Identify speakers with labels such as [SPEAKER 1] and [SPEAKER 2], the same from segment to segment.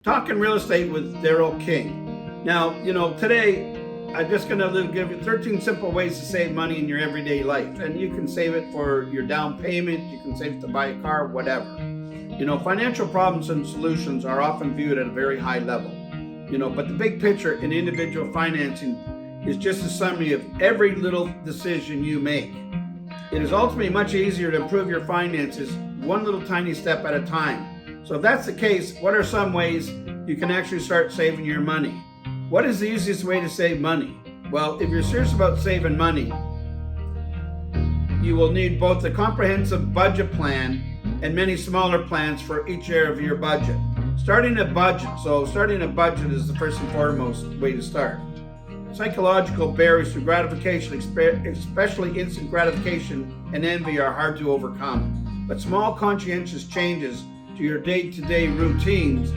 [SPEAKER 1] Talking real estate with Daryl King. Now, today I'm just going to give you 13 simple ways to save money in your everyday life. And you can save it for your down payment, you can save it to buy a car, whatever. Financial problems and solutions are often viewed at a very high level. But the big picture in individual financing is just a summary of every little decision you make. It is ultimately much easier to improve your finances one little tiny step at a time. So if that's the case, what are some ways you can actually start saving your money? What is the easiest way to save money? Well, if you're serious about saving money, you will need both a comprehensive budget plan and many smaller plans for each area of your budget. Starting a budget is the first and foremost way to start. Psychological barriers to gratification, especially instant gratification and envy, are hard to overcome. But small conscientious changes to your day-to-day routines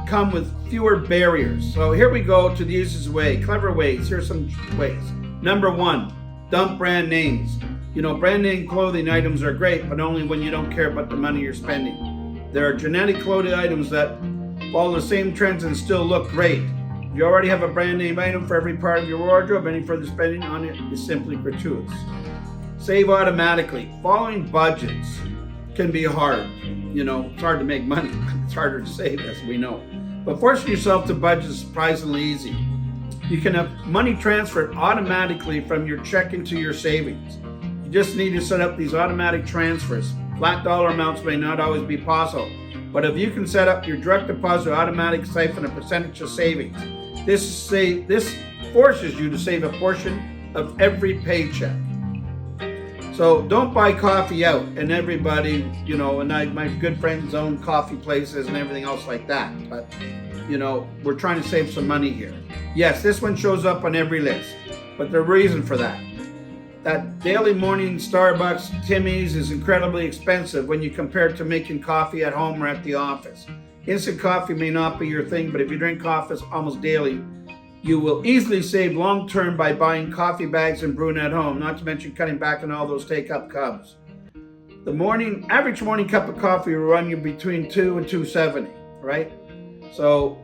[SPEAKER 1] come with fewer barriers. So here we go to the easiest way, clever ways. Here's some ways. Number one, dump brand names. Brand name clothing items are great, but only when you don't care about the money you're spending. There are genetic clothing items that follow the same trends and still look great. If you already have a brand name item for every part of your wardrobe, any further spending on it is simply gratuitous. Save automatically. Following budgets can be hard. It's hard to make money, but it's harder to save, as we know. But forcing yourself to budget is surprisingly easy. You can have money transferred automatically from your check into your savings. You just need to set up these automatic transfers. Flat dollar amounts may not always be possible, but if you can set up your direct deposit automatic siphon a percentage of savings, this forces you to save a portion of every paycheck. So don't buy coffee out, and everybody, my good friends own coffee places and everything else like that. But, we're trying to save some money here. Yes, this one shows up on every list, but the reason for that. That daily morning Starbucks, Timmy's is incredibly expensive when you compare it to making coffee at home or at the office. Instant coffee may not be your thing, but if you drink coffee almost daily, you will easily save long-term by buying coffee bags and brewing at home, not to mention cutting back on all those take-up cups. The average morning cup of coffee will run you between $2 and $2.70, right? So,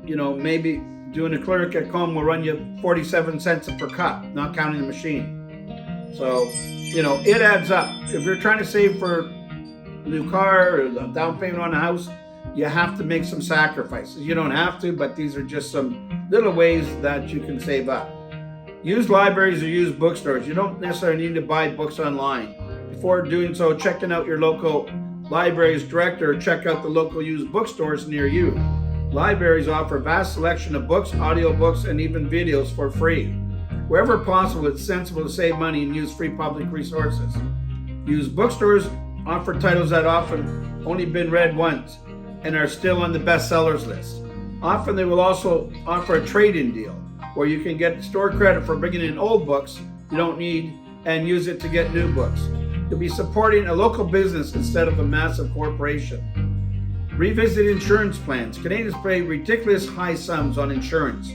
[SPEAKER 1] maybe doing a clerk at home will run you 47 cents per cup, not counting the machine. So, it adds up. If you're trying to save for a new car or a down payment on a house, you have to make some sacrifices. You don't have to, but these are just some little ways that you can save up. Use libraries or use bookstores. You don't necessarily need to buy books online. Before doing so, checking out your local library's director or check out the local used bookstores near you. Libraries offer a vast selection of books, audiobooks, and even videos for free. Wherever possible, it's sensible to save money and use free public resources. Used bookstores offer titles that often only been read once and are still on the bestsellers list. Often they will also offer a trade-in deal where you can get store credit for bringing in old books you don't need and use it to get new books. You'll be supporting a local business instead of a massive corporation. Revisit insurance plans. Canadians pay ridiculous high sums on insurance.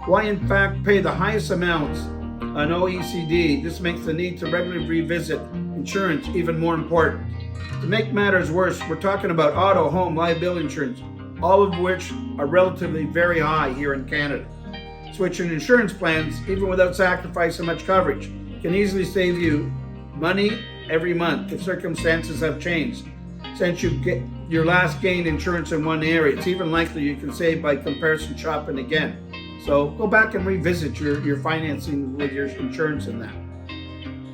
[SPEAKER 1] Why in fact pay the highest amounts on OECD? This makes the need to regularly revisit insurance even more important. To make matters worse, we're talking about auto, home, liability insurance, all of which are relatively very high here in Canada. Switching insurance plans, even without sacrificing much coverage, can easily save you money every month if circumstances have changed. Since you get your last gained insurance in one area, it's even likely you can save by comparison shopping again. So go back and revisit your financing with your insurance in that.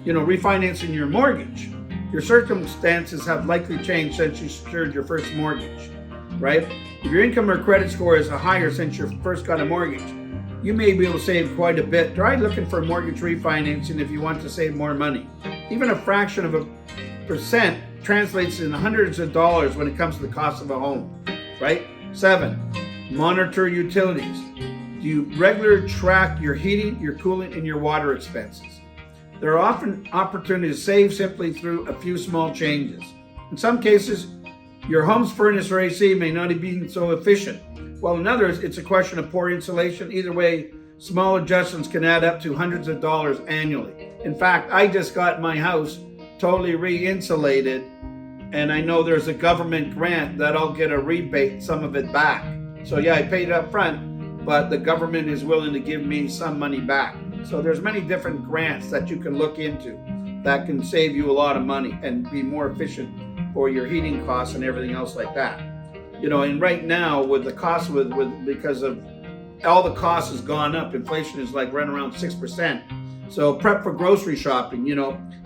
[SPEAKER 1] Refinancing your mortgage. Your circumstances have likely changed since you secured your first mortgage, right? If your income or credit score is higher since you first got a mortgage, you may be able to save quite a bit. Try looking for mortgage refinancing if you want to save more money. Even a fraction of a percent translates in hundreds of dollars when it comes to the cost of a home, right? 7, monitor utilities. Do you regularly track your heating, your cooling, and your water expenses? There are often opportunities to save simply through a few small changes. In some cases, your home's furnace or AC may not have been so efficient, while in others, it's a question of poor insulation. Either way, small adjustments can add up to hundreds of dollars annually. In fact, I just got my house totally re-insulated, and I know there's a government grant that I'll get a rebate, some of it back. So yeah, I paid it up front, but the government is willing to give me some money back. So there's many different grants that you can look into that can save you a lot of money and be more efficient for your heating costs and everything else like that. And right now with the cost because of all the costs has gone up, inflation is like running around 6%. So prep for grocery shopping.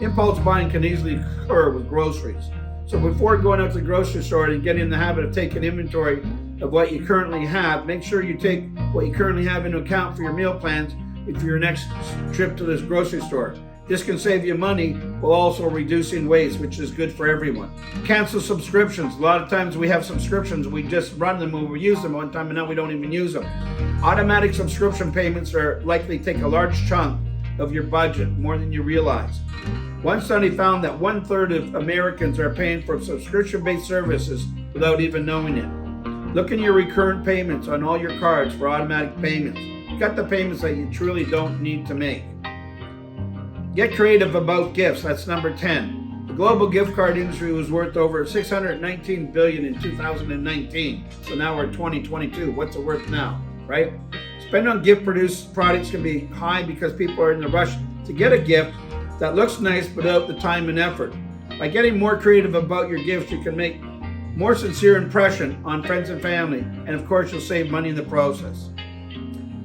[SPEAKER 1] Impulse buying can easily occur with groceries. So before going out to the grocery store and getting in the habit of taking inventory of what you currently have, make sure you take what you currently have into account for your meal plans for your next trip to this grocery store. This can save you money while also reducing waste, which is good for everyone. Cancel subscriptions. A lot of times we have subscriptions, we just run them when we use them one time and now we don't even use them. Automatic subscription payments are likely to take a large chunk of your budget, more than you realize. One study found that 1/3 of Americans are paying for subscription-based services without even knowing it. Look in your recurrent payments on all your cards for automatic payments. Cut the payments that you truly don't need to make. Get creative about gifts. That's number 10. The global gift card industry was worth over $619 billion in 2019. So now we're 2022. What's it worth now, right? Spend on gift-produced products can be high because people are in the rush to get a gift that looks nice without the time and effort. By getting more creative about your gifts, you can make more sincere impression on friends and family, and of course you'll save money in the process.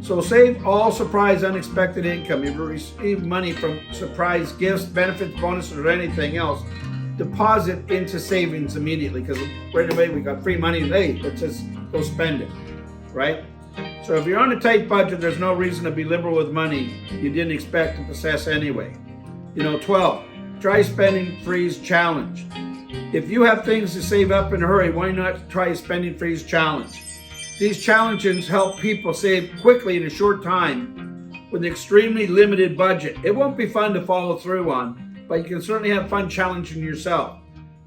[SPEAKER 1] So save all surprise unexpected income. If you receive money from surprise gifts, benefits, bonuses, or anything else, deposit into savings immediately, because right away we got free money. Hey, let's just go spend it, right? So if you're on a tight budget, there's no reason to be liberal with money you didn't expect to possess anyway. 12, try spending freeze challenge. If you have things to save up in a hurry, why not try a spending freeze challenge? These challenges help people save quickly in a short time with an extremely limited budget. It won't be fun to follow through on, but you can certainly have fun challenging yourself.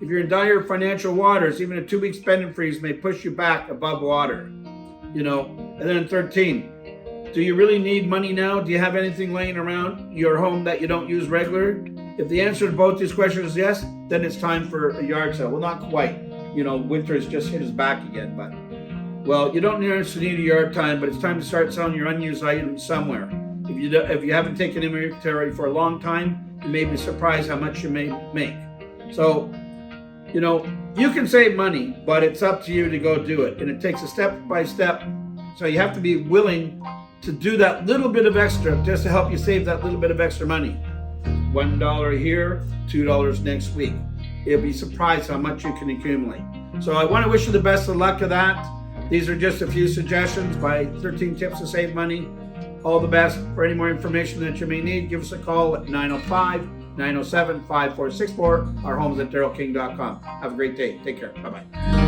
[SPEAKER 1] If you're in dire financial waters, even a 2-week spending freeze may push you back above water. And then 13, do you really need money now? Do you have anything laying around your home that you don't use regularly? If the answer to both these questions is yes, then it's time for a yard sale. Well, not quite. Winter has just hit us back again, but you don't necessarily need a yard time, but it's time to start selling your unused items somewhere. If you haven't taken inventory for a long time, you may be surprised how much you may make. So, you can save money, but it's up to you to go do it. And it takes a step by step. So you have to be willing to do that little bit of extra just to help you save that little bit of extra money. $1 here, $2 next week. You'll be surprised how much you can accumulate. So I want to wish you the best of luck of that. These are just a few suggestions by 13 tips to save money. All the best. For any more information that you may need, give us a call at 905-907-5464. Our home is at darylking.com. Have a great day. Take care. Bye-bye.